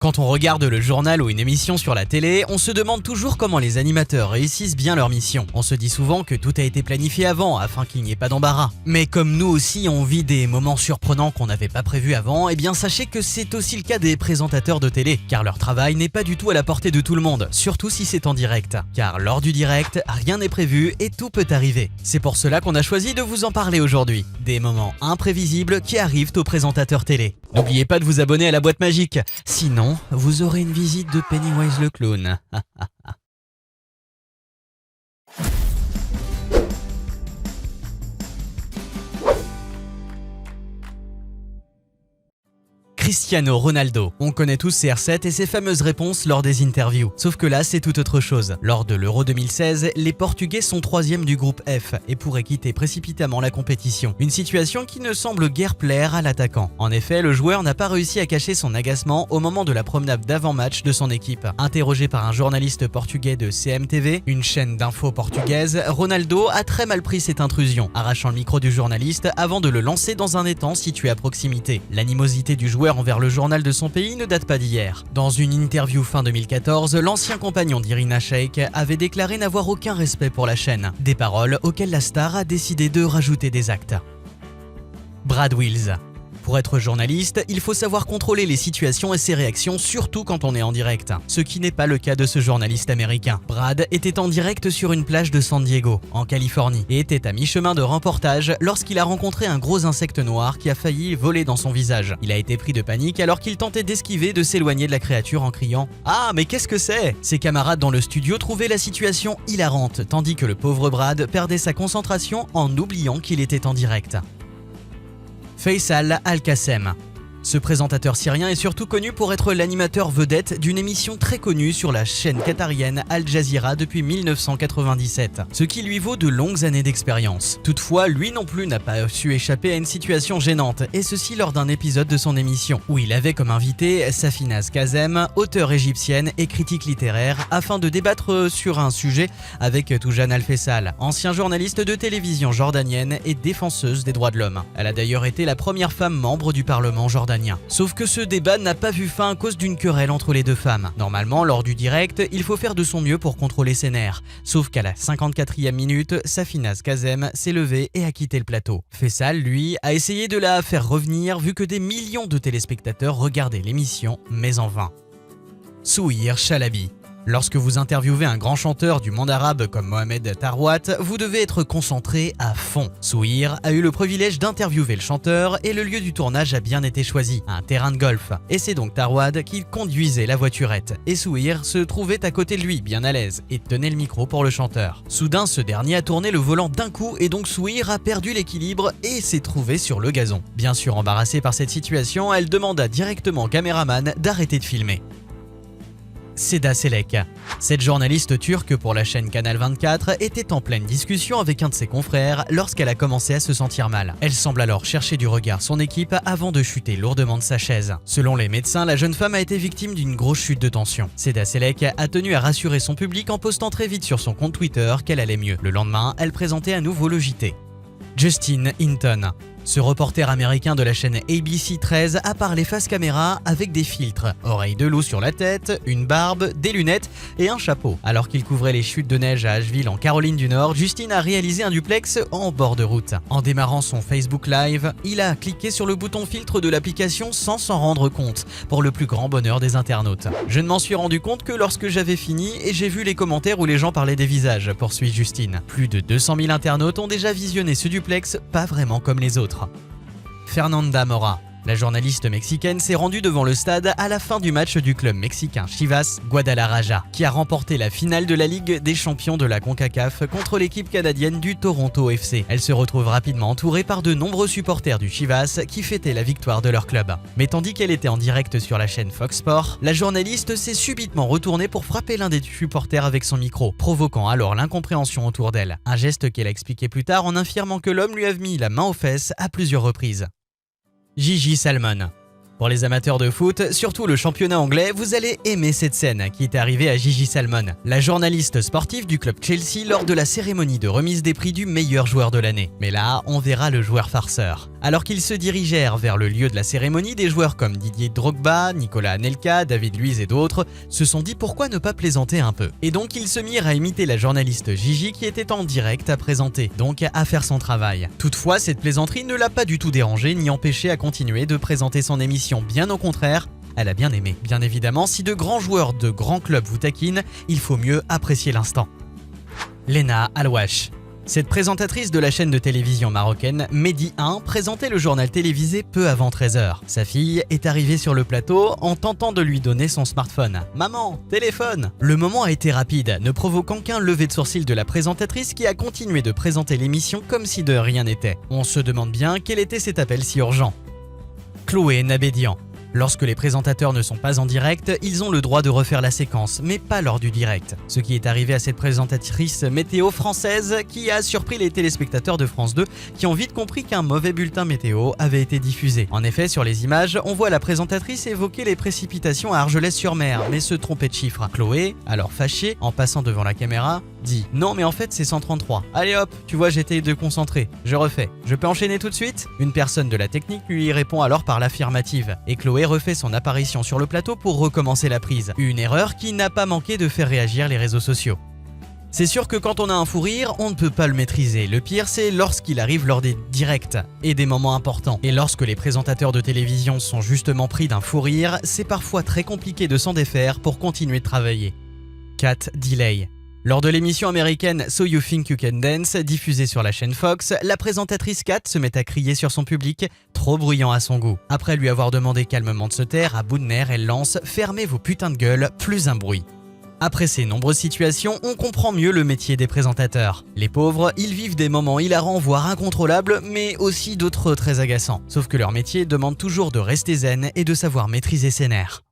Quand on regarde le journal ou une émission sur la télé, on se demande toujours comment les animateurs réussissent bien leur mission. On se dit souvent que tout a été planifié avant afin qu'il n'y ait pas d'embarras. Mais comme nous aussi on vit des moments surprenants qu'on n'avait pas prévus avant, eh bien sachez que c'est aussi le cas des présentateurs de télé, car leur travail n'est pas du tout à la portée de tout le monde, surtout si c'est en direct. Car lors du direct, rien n'est prévu et tout peut arriver. C'est pour cela qu'on a choisi de vous en parler aujourd'hui. Des moments imprévisibles qui arrivent aux présentateurs télé. N'oubliez pas de vous abonner à la boîte magique, sinon vous aurez une visite de Pennywise le clown. Cristiano Ronaldo. On connaît tous ses R7 et ses fameuses réponses lors des interviews. Sauf que là, c'est tout autre chose. Lors de l'Euro 2016, les Portugais sont 3e du groupe F et pourraient quitter précipitamment la compétition. Une situation qui ne semble guère plaire à l'attaquant. En effet, le joueur n'a pas réussi à cacher son agacement au moment de la promenade d'avant-match de son équipe. Interrogé par un journaliste portugais de CMTV, une chaîne d'infos portugaise, Ronaldo a très mal pris cette intrusion, arrachant le micro du journaliste avant de le lancer dans un étang situé à proximité. L'animosité du joueur envers le journal de son pays ne date pas d'hier. Dans une interview fin 2014, l'ancien compagnon d'Irina Shayk avait déclaré n'avoir aucun respect pour la chaîne. Des paroles auxquelles la star a décidé de rajouter des actes. Brad Wills. Pour être journaliste, il faut savoir contrôler les situations et ses réactions, surtout quand on est en direct. Ce qui n'est pas le cas de ce journaliste américain. Brad était en direct sur une plage de San Diego, en Californie, et était à mi-chemin de reportage lorsqu'il a rencontré un gros insecte noir qui a failli voler dans son visage. Il a été pris de panique alors qu'il tentait d'esquiver de s'éloigner de la créature en criant « Ah, mais qu'est-ce que c'est ?» Ses camarades dans le studio trouvaient la situation hilarante, tandis que le pauvre Brad perdait sa concentration en oubliant qu'il était en direct. Faisal Al-Qassem. Ce présentateur syrien est surtout connu pour être l'animateur vedette d'une émission très connue sur la chaîne qatarienne Al Jazeera depuis 1997, ce qui lui vaut de longues années d'expérience. Toutefois, lui non plus n'a pas su échapper à une situation gênante, et ceci lors d'un épisode de son émission, où il avait comme invité Safinaz Kazem, auteure égyptienne et critique littéraire, afin de débattre sur un sujet avec Toujan Al-Fessal, ancien journaliste de télévision jordanienne et défenseuse des droits de l'homme. Elle a d'ailleurs été la première femme membre du Parlement jordanien. Sauf que ce débat n'a pas vu fin à cause d'une querelle entre les deux femmes. Normalement, lors du direct, il faut faire de son mieux pour contrôler ses nerfs. Sauf qu'à la 54e minute, Safinaz Kazem s'est levée et a quitté le plateau. Faisal, lui, a essayé de la faire revenir vu que des millions de téléspectateurs regardaient l'émission, mais en vain. Souhir Chalabi. Lorsque vous interviewez un grand chanteur du monde arabe comme Mohamed Tarouat, vous devez être concentré à fond. Souhir a eu le privilège d'interviewer le chanteur et le lieu du tournage a bien été choisi, un terrain de golf. Et c'est donc Tarouat qui conduisait la voiturette. Et Souhir se trouvait à côté de lui, bien à l'aise, et tenait le micro pour le chanteur. Soudain, ce dernier a tourné le volant d'un coup et donc Souhir a perdu l'équilibre et s'est trouvé sur le gazon. Bien sûr embarrassée par cette situation, elle demanda directement au caméraman d'arrêter de filmer. Seda Selek. Cette journaliste turque pour la chaîne Canal 24 était en pleine discussion avec un de ses confrères lorsqu'elle a commencé à se sentir mal. Elle semble alors chercher du regard son équipe avant de chuter lourdement de sa chaise. Selon les médecins, la jeune femme a été victime d'une grosse chute de tension. Seda Selek a tenu à rassurer son public en postant très vite sur son compte Twitter qu'elle allait mieux. Le lendemain, elle présentait à nouveau le JT. Justin Hinton. Ce reporter américain de la chaîne ABC 13 a parlé face caméra avec des filtres, oreilles de loup sur la tête, une barbe, des lunettes et un chapeau. Alors qu'il couvrait les chutes de neige à Asheville en Caroline du Nord, Justin a réalisé un duplex en bord de route. En démarrant son Facebook Live, il a cliqué sur le bouton filtre de l'application sans s'en rendre compte, pour le plus grand bonheur des internautes. Je ne m'en suis rendu compte que lorsque j'avais fini et j'ai vu les commentaires où les gens parlaient des visages, poursuit Justin. Plus de 200 000 internautes ont déjà visionné ce duplex, pas vraiment comme les autres. Fernanda Mora. La journaliste mexicaine s'est rendue devant le stade à la fin du match du club mexicain Chivas Guadalajara, qui a remporté la finale de la Ligue des champions de la CONCACAF contre l'équipe canadienne du Toronto FC. Elle se retrouve rapidement entourée par de nombreux supporters du Chivas qui fêtaient la victoire de leur club. Mais tandis qu'elle était en direct sur la chaîne Fox Sports, la journaliste s'est subitement retournée pour frapper l'un des supporters avec son micro, provoquant alors l'incompréhension autour d'elle. Un geste qu'elle a expliqué plus tard en affirmant que l'homme lui a mis la main aux fesses à plusieurs reprises. Gigi Salmon. Pour les amateurs de foot, surtout le championnat anglais, vous allez aimer cette scène qui est arrivée à Gigi Salmon, la journaliste sportive du club Chelsea lors de la cérémonie de remise des prix du meilleur joueur de l'année. Mais là, on verra le joueur farceur. Alors qu'ils se dirigèrent vers le lieu de la cérémonie, des joueurs comme Didier Drogba, Nicolas Anelka, David Luiz et d'autres se sont dit pourquoi ne pas plaisanter un peu. Et donc ils se mirent à imiter la journaliste Gigi qui était en direct à présenter, donc à faire son travail. Toutefois, cette plaisanterie ne l'a pas du tout dérangé ni empêché à continuer de présenter son émission. Bien au contraire, elle a bien aimé. Bien évidemment, si de grands joueurs de grands clubs vous taquinent, il faut mieux apprécier l'instant. Lena Alouache. Cette présentatrice de la chaîne de télévision marocaine Medi 1 présentait le journal télévisé peu avant 13h. Sa fille est arrivée sur le plateau en tentant de lui donner son smartphone. « Maman, téléphone !» Le moment a été rapide, ne provoquant qu'un lever de sourcil de la présentatrice qui a continué de présenter l'émission comme si de rien n'était. On se demande bien quel était cet appel si urgent. Chloé Nabédian. Lorsque les présentateurs ne sont pas en direct, ils ont le droit de refaire la séquence, mais pas lors du direct. Ce qui est arrivé à cette présentatrice météo française qui a surpris les téléspectateurs de France 2 qui ont vite compris qu'un mauvais bulletin météo avait été diffusé. En effet, sur les images, on voit la présentatrice évoquer les précipitations à Argelès-sur-Mer, mais se tromper de chiffre. Chloé, alors fâchée, en passant devant la caméra, dit « Non mais en fait c'est 133. Allez hop, tu vois j'étais déconcentré. Je refais. Je peux enchaîner tout de suite ?» Une personne de la technique lui répond alors par l'affirmative. Et Chloé refait son apparition sur le plateau pour recommencer la prise. Une erreur qui n'a pas manqué de faire réagir les réseaux sociaux. C'est sûr que quand on a un fou rire, on ne peut pas le maîtriser. Le pire, c'est lorsqu'il arrive lors des directs et des moments importants. Et lorsque les présentateurs de télévision sont justement pris d'un fou rire, c'est parfois très compliqué de s'en défaire pour continuer de travailler. Kat Delay. Lors de l'émission américaine So You Think You Can Dance, diffusée sur la chaîne Fox, la présentatrice Kat se met à crier sur son public, trop bruyant à son goût. Après lui avoir demandé calmement de se taire, à bout de nerfs, elle lance « Fermez vos putains de gueules, plus un bruit ». Après ces nombreuses situations, on comprend mieux le métier des présentateurs. Les pauvres, ils vivent des moments hilarants voire incontrôlables, mais aussi d'autres très agaçants. Sauf que leur métier demande toujours de rester zen et de savoir maîtriser ses nerfs.